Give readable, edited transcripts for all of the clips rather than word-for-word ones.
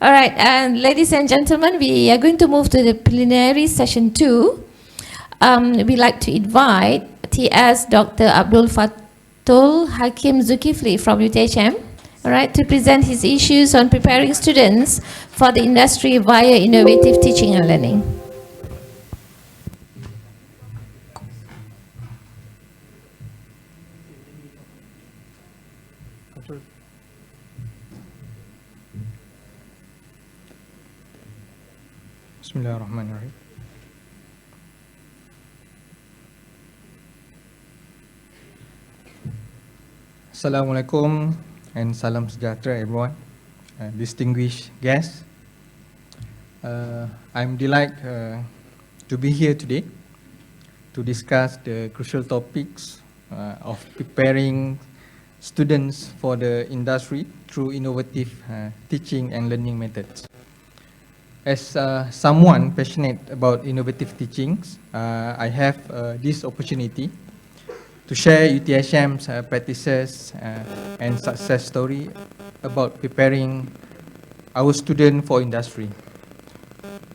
All right, and ladies and gentlemen, we are going to move to the plenary session 2. We'd like to invite TS Dr. Abdul Fathul Hakim Zulkifli from UTHM, all right, to present his issues on preparing students for the industry via innovative teaching and learning. Bismillahirrahmanirrahim. Assalamualaikum and salam sejahtera everyone, distinguished guests. I'm delighted to be here today to discuss the crucial topics of preparing students for the industry through innovative teaching and learning methods. As someone passionate about innovative teachings, I have this opportunity to share UTHM's practices and success story about preparing our students for industry.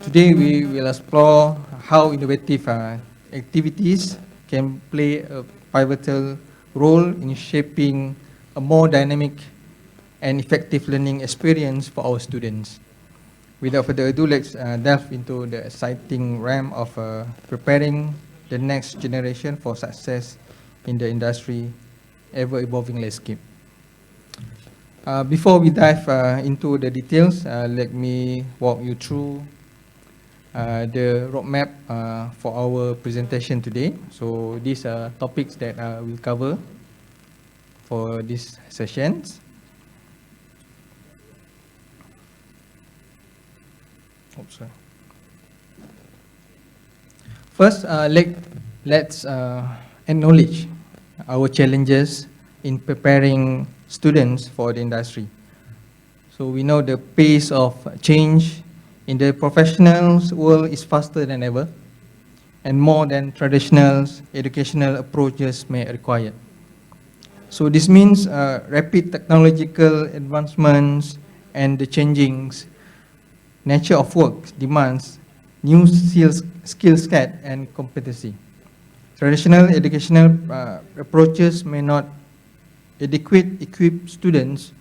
Today we will explore how innovative activities can play a pivotal role in shaping a more dynamic and effective learning experience for our students. Without further ado, let's delve into the exciting realm of preparing the next generation for success in the industry ever-evolving landscape. Before we dive into the details, let me walk you through the roadmap for our presentation today. So these are topics that we'll cover for these sessions. First, let's acknowledge our challenges in preparing students for the industry. So we know the pace of change in the professional world is faster than ever, and more than traditional educational approaches may require. So this means rapid technological advancements and the changing nature of work demands new skill set and competency. Traditional educational approaches may not adequately equip students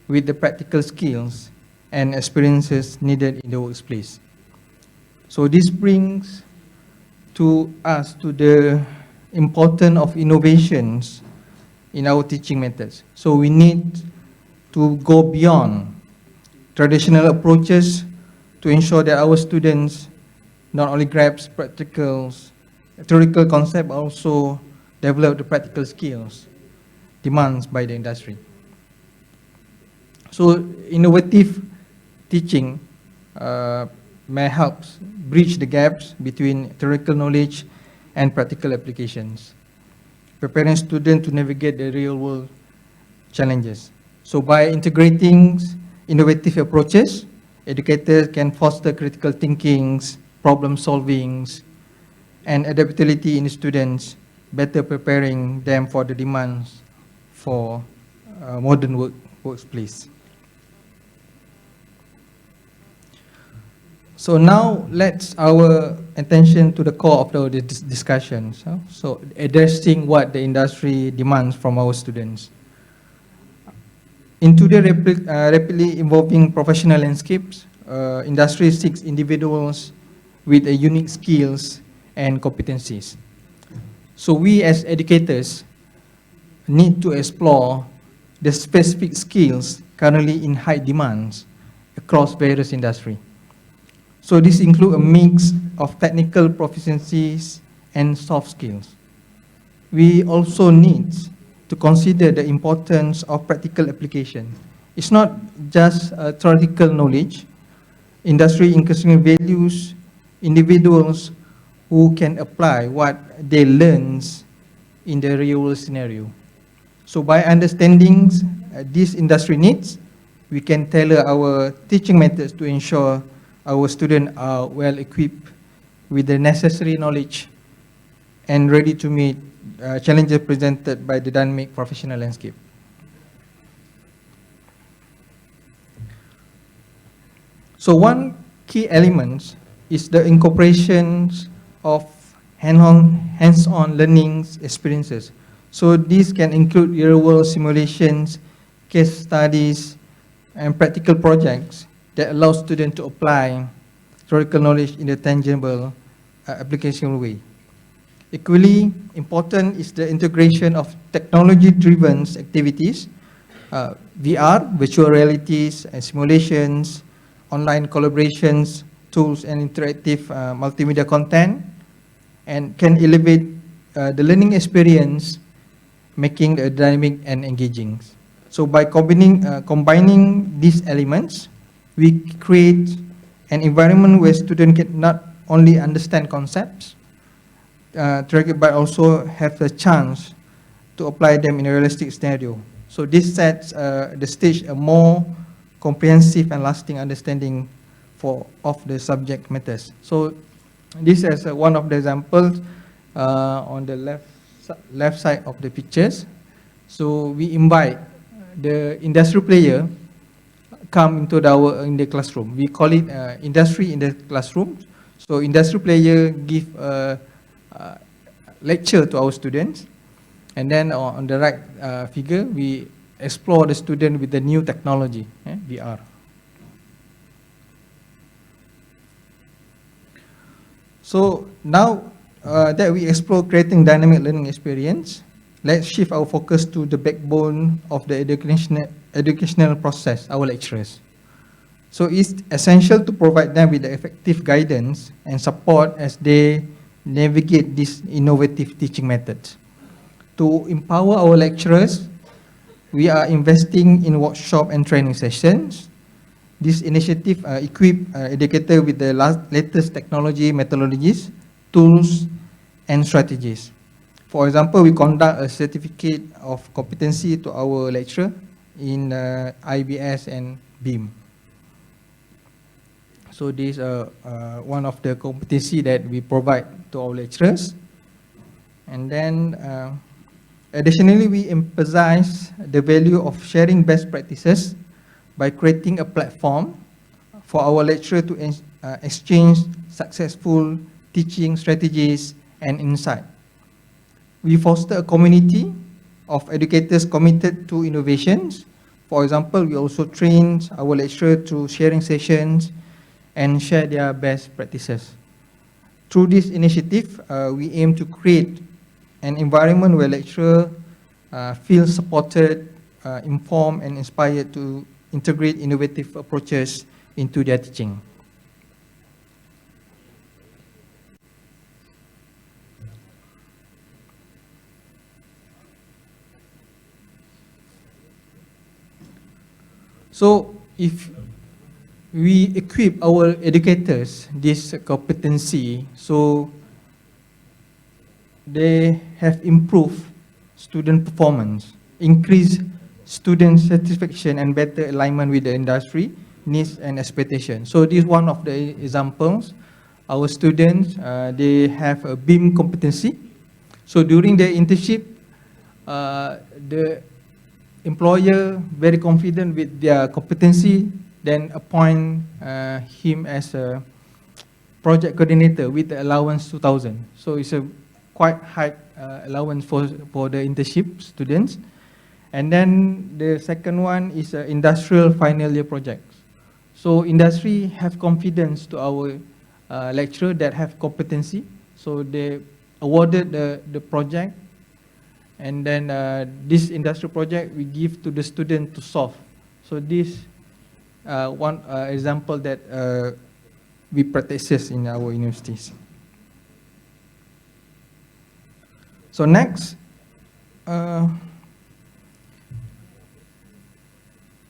with the practical skills and experiences needed in the workplace. So this brings us to the importance of innovations in our teaching methods. So we need to go beyond traditional approaches to ensure that our students not only grasp theoretical concept, but also develop the practical skills demands by the industry. So innovative teaching may help bridge the gaps between theoretical knowledge and practical applications, preparing students to navigate the real world challenges. So by integrating innovative approaches, educators can foster critical thinking, problem solving, and adaptability in students, better preparing them for the demands for modern workplace. So now let's our attention to the core of the discussions. So addressing what the industry demands from our students. In today's rapidly evolving professional landscapes, industry seeks individuals with unique skills and competencies. So we as educators need to explore the specific skills currently in high demands across various industries. So this includes a mix of technical proficiencies and soft skills. We also need to consider the importance of practical application. It's not just theoretical knowledge. Industry increasingly values individuals who can apply what they learn in the real world scenario. So by understanding these industry needs, we can tailor our teaching methods to ensure our students are well equipped with the necessary knowledge and ready to meet challenges presented by the dynamic professional landscape. So one key element is the incorporation of hands-on learning experiences. So these can include real-world simulations, case studies, and practical projects that allow students to apply theoretical knowledge in a tangible application way. Equally important is the integration of technology-driven activities, VR, virtual realities, and simulations, online collaborations, tools, and interactive multimedia content, and can elevate the learning experience, making it dynamic and engaging. So by combining these elements, we create an environment where students can not only understand concepts, but also have the chance to apply them in a realistic scenario. So this sets the stage a more comprehensive and lasting understanding of the subject matters. So this is one of the examples on the left side of the pictures. So we invite the industry player come into in the classroom. We call it industry in the classroom. So industry player give a lecture to our students, and then on the right figure we explore the student with the new technology, VR. So now that we explore creating dynamic learning experience, let's shift our focus to the backbone of the educational process, our lecturers. So it's essential to provide them with the effective guidance and support as they navigate these innovative teaching methods. To empower our lecturers, we are investing in workshop and training sessions. This initiative equip educators with the latest technology, methodologies, tools, and strategies. For example, we conduct a certificate of competency to our lecturer in IBS and BIM. So this is one of the competency that we provide to our lecturers. And then additionally, we emphasize the value of sharing best practices by creating a platform for our lecturer to exchange successful teaching strategies and insight. We foster a community of educators committed to innovations. For example, we also train our lecturers through sharing sessions and share their best practices. Through this initiative, we aim to create an environment where lecturers feel supported, informed, and inspired to integrate innovative approaches into their teaching. So if we equip our educators this competency, so they have improved student performance, increased student satisfaction, and better alignment with the industry needs and expectations. So this is one of the examples. Our students, they have a BIM competency. So during their internship, the employer very confident with their competency, then appoint him as a project coordinator with the allowance 2,000. So it's a quite high allowance for the internship students. And then the second one is industrial final year projects. So industry have confidence to our lecturer that have competency. So they awarded the project, and then this industrial project we give to the student to solve. So this one example that we practice in our universities. So next,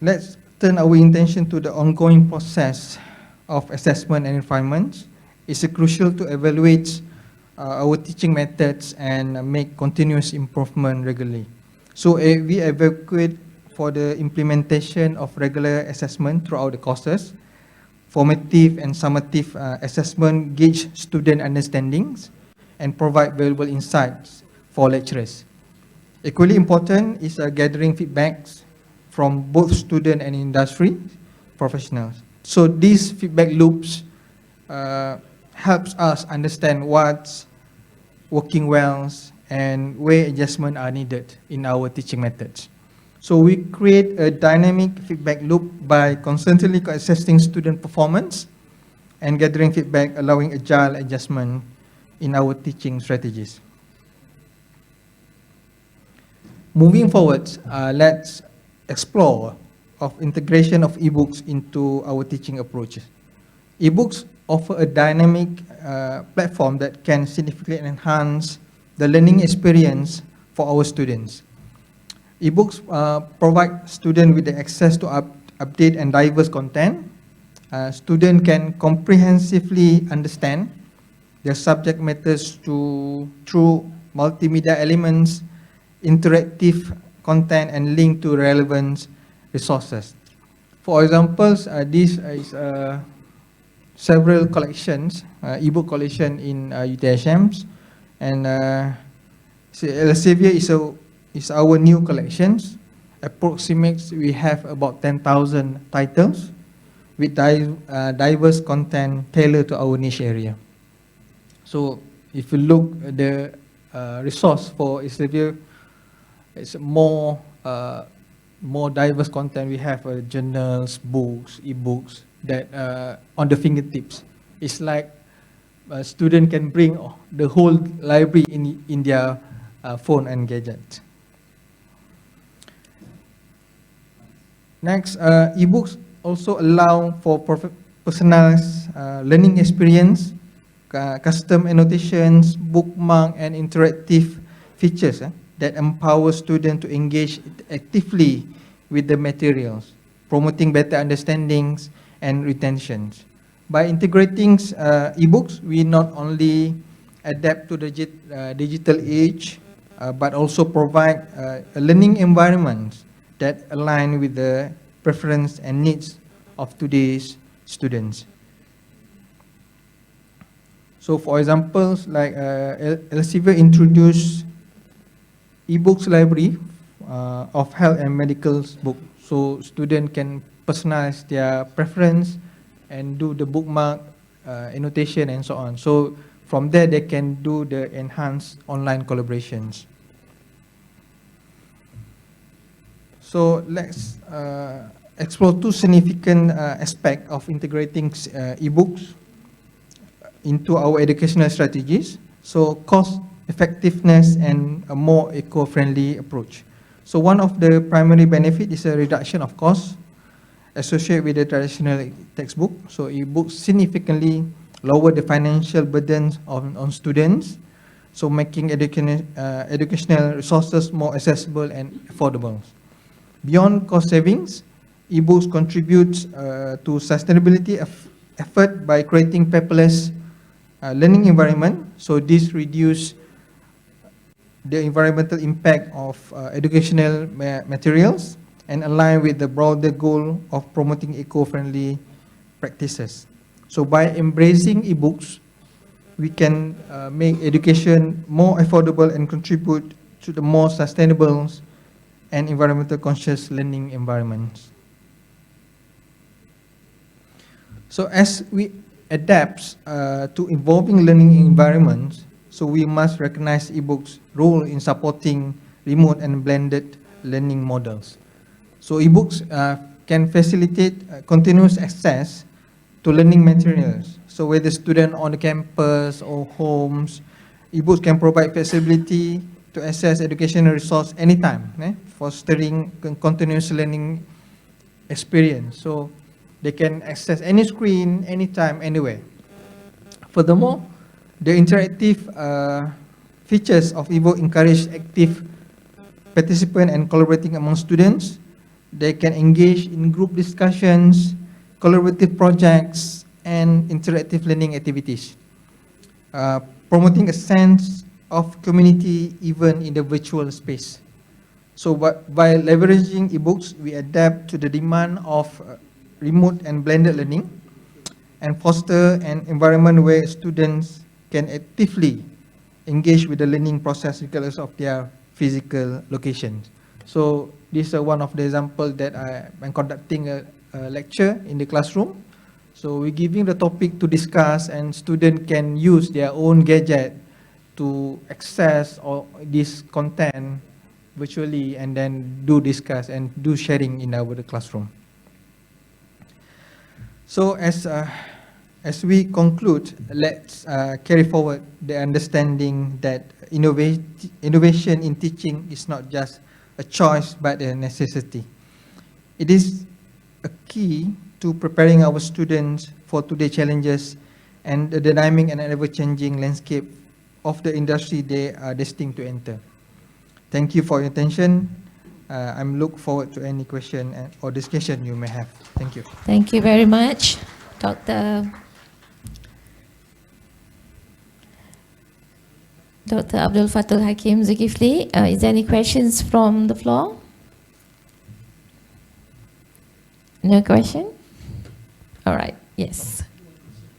let's turn our attention to the ongoing process of assessment and refinement. It's crucial to evaluate our teaching methods and make continuous improvement regularly. So we advocate for the implementation of regular assessment throughout the courses. Formative and summative assessment gauge student understandings and provide valuable insights for lecturers. Equally important is gathering feedbacks from both student and industry professionals. So these feedback loops helps us understand what's working well and where adjustments are needed in our teaching methods. So we create a dynamic feedback loop by constantly assessing student performance and gathering feedback, allowing agile adjustment in our teaching strategies. Moving forward, let's explore of integration of ebooks into our teaching approaches. Ebooks offer a dynamic platform that can significantly enhance the learning experience for our students. Ebooks provide students with the access to update and diverse content. Students can comprehensively understand their subject matters through multimedia elements, interactive content, and link to relevant resources. For examples, this is several collections, ebook collection in UTHMs, and Elsevier is our new collections. Approximately, we have about 10,000 titles with diverse content tailored to our niche area. So if you look at the resource for Elsevier, it's more diverse content. We have journals, books, ebooks that on the fingertips. It's like a student can bring the whole library in their phone and gadget. Next, ebooks also allow for personalized learning experience, custom annotations, bookmark, and interactive features that empower students to engage actively with the materials, promoting better understandings and retentions. By integrating ebooks, we not only adapt to the digital age, but also provide a learning environment that align with the preference and needs of today's students. So for examples, like Elsevier introduced ebooks library of health and medical book, so students can personalize their preference and do the bookmark, annotation, and so on. So from there, they can do the enhanced online collaborations. So let's explore two significant aspects of integrating ebooks into our educational strategies. So cost effectiveness and a more eco-friendly approach. So one of the primary benefits is a reduction of costs associated with the traditional textbook. So ebooks significantly lower the financial burdens on students, so making educational resources more accessible and affordable. Beyond cost savings, ebooks contribute to sustainability effort by creating paperless learning environment. So this reduces the environmental impact of educational materials and align with the broader goal of promoting eco-friendly practices. So by embracing ebooks, we can make education more affordable and contribute to the more sustainable and environmental conscious learning environments. So as we adapt to evolving learning environments, so we must recognize ebooks' role in supporting remote and blended learning models. So ebooks can facilitate continuous access to learning materials. So whether student on the campus or homes, ebooks can provide flexibility to access educational resource anytime, fostering continuous learning experience. So they can access any screen, anytime, anywhere. Furthermore, the interactive features of ebook encourage active participation and collaborating among students. They can engage in group discussions, collaborative projects, and interactive learning activities, promoting a sense of community even in the virtual space. So by leveraging ebooks, we adapt to the demand of remote and blended learning and foster an environment where students can actively engage with the learning process regardless of their physical locations. So this is one of the examples that I'm conducting a lecture in the classroom. So we're giving the topic to discuss, and students can use their own gadget to access all this content virtually, and then do discuss and do sharing in our classroom. So as we conclude, let's carry forward the understanding that innovation in teaching is not just a choice but a necessity. It is a key to preparing our students for today's challenges and the dynamic and ever-changing landscape of the industry they are destined to enter. Thank you for your attention. I'm look forward to any question or discussion you may have. Thank you. Thank you very much, Dr. Abdul Fathul Hakim Zulkifli. Is there any questions from the floor? No question? All right, yes.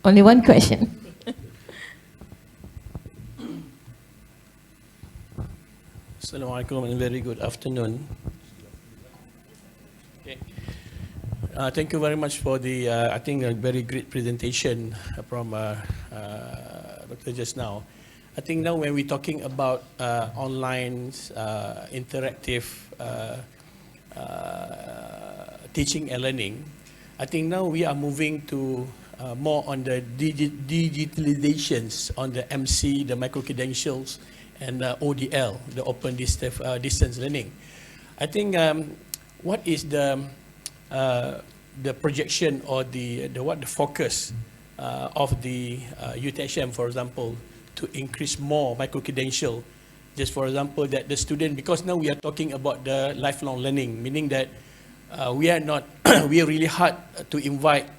Only one question. Assalamualaikum and very good afternoon. Okay. Thank you very much for the, I think, a very great presentation from Dr. just now. I think now when we're talking about online interactive teaching and learning, I think now we are moving to more on the digitalizations on the MC, the micro-credentials, and ODL, the open distance learning. I think what is the projection or the focus of the UTHM, for example, to increase more micro-credential? Just for example, that the student, because now we are talking about the lifelong learning, meaning that we are not, we are really hard to invite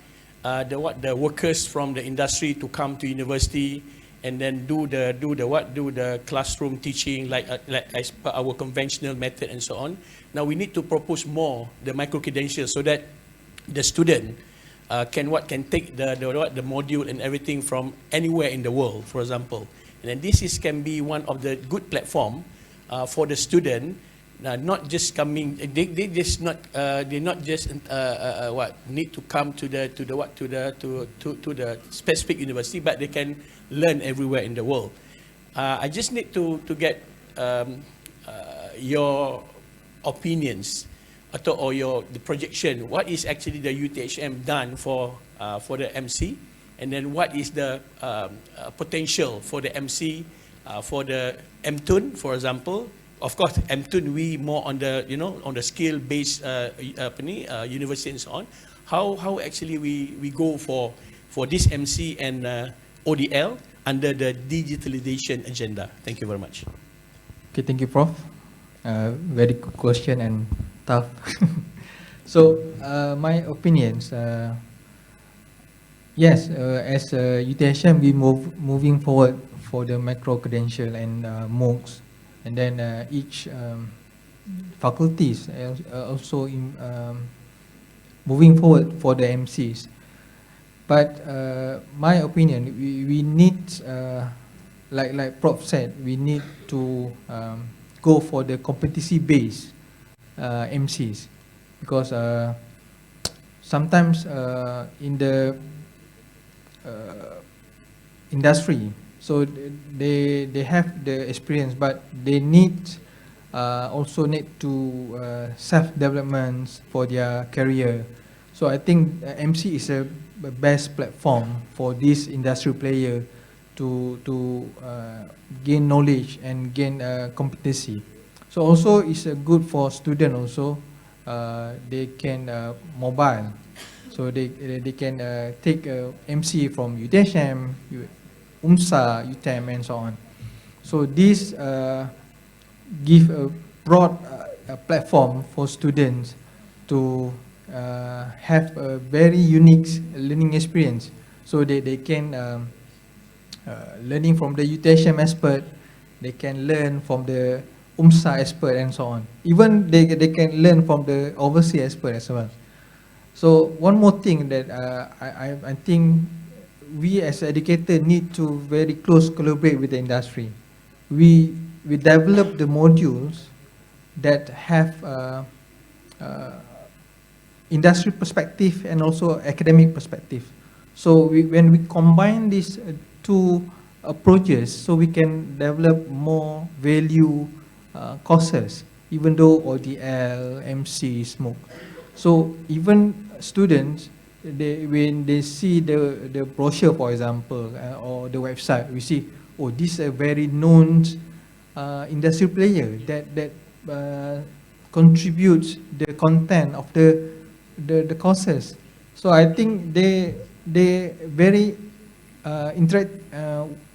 the workers from the industry to come to university and then do the classroom teaching like as per our conventional method and so on. Now we need to propose more the micro credentials so that the student can take the module and everything from anywhere in the world, for example. And then this can be one of the good platform for the student. Not just coming, they not just need to come to the specific university, but they can learn everywhere in the world. I just need to get your opinions or the projection. What is actually the UTHM done for the MC, and then what is the potential for the MC for the MTUN, for example. Of course, MTUN we more on the on the skill-based university and so on. How actually we go for this MC and ODL under the digitalization agenda? Thank you very much. Okay, thank you, Prof. Very good question and tough. So my opinions. Yes, as UTHM we moving forward for the micro credential and MOOCs. And then each faculties also moving forward for the MCs. But my opinion, we need, like Prof said, we need to go for the competency-based MCs, because sometimes in the industry, so they have the experience, but they also need to self-development for their career. So I think MC is a best platform for this industry player to gain knowledge and gain competency. So also it's good for student also. They can mobile, so they can take MC from UTHM, UTHM and so on. So this give a broad platform for students to have a very unique learning experience. So they can learning from the UTHM expert, they can learn from the expert and so on. Even they can learn from the overseas expert as well. So one more thing that I think we as educators need to very close collaborate with the industry. We develop the modules that have industry perspective and also academic perspective. So when we combine these two approaches, so we can develop more value courses, even though ODL, MC, smoke. So even students, when they see the brochure, for example, or the website, we see, oh, this is a very known industry player that contributes the content of the courses. So I think they very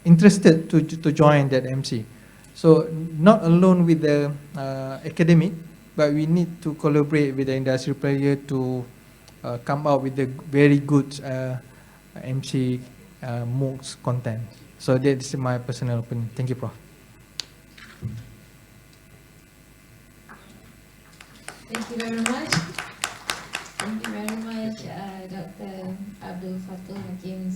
interested to join that MC. So not alone with the academic, but we need to collaborate with the industry player to come out with the very good MC MOOCs content. So that's my personal opinion. Thank you, Prof. Thank you very much. Thank you very much, Dr. Abdul Fathul Hakim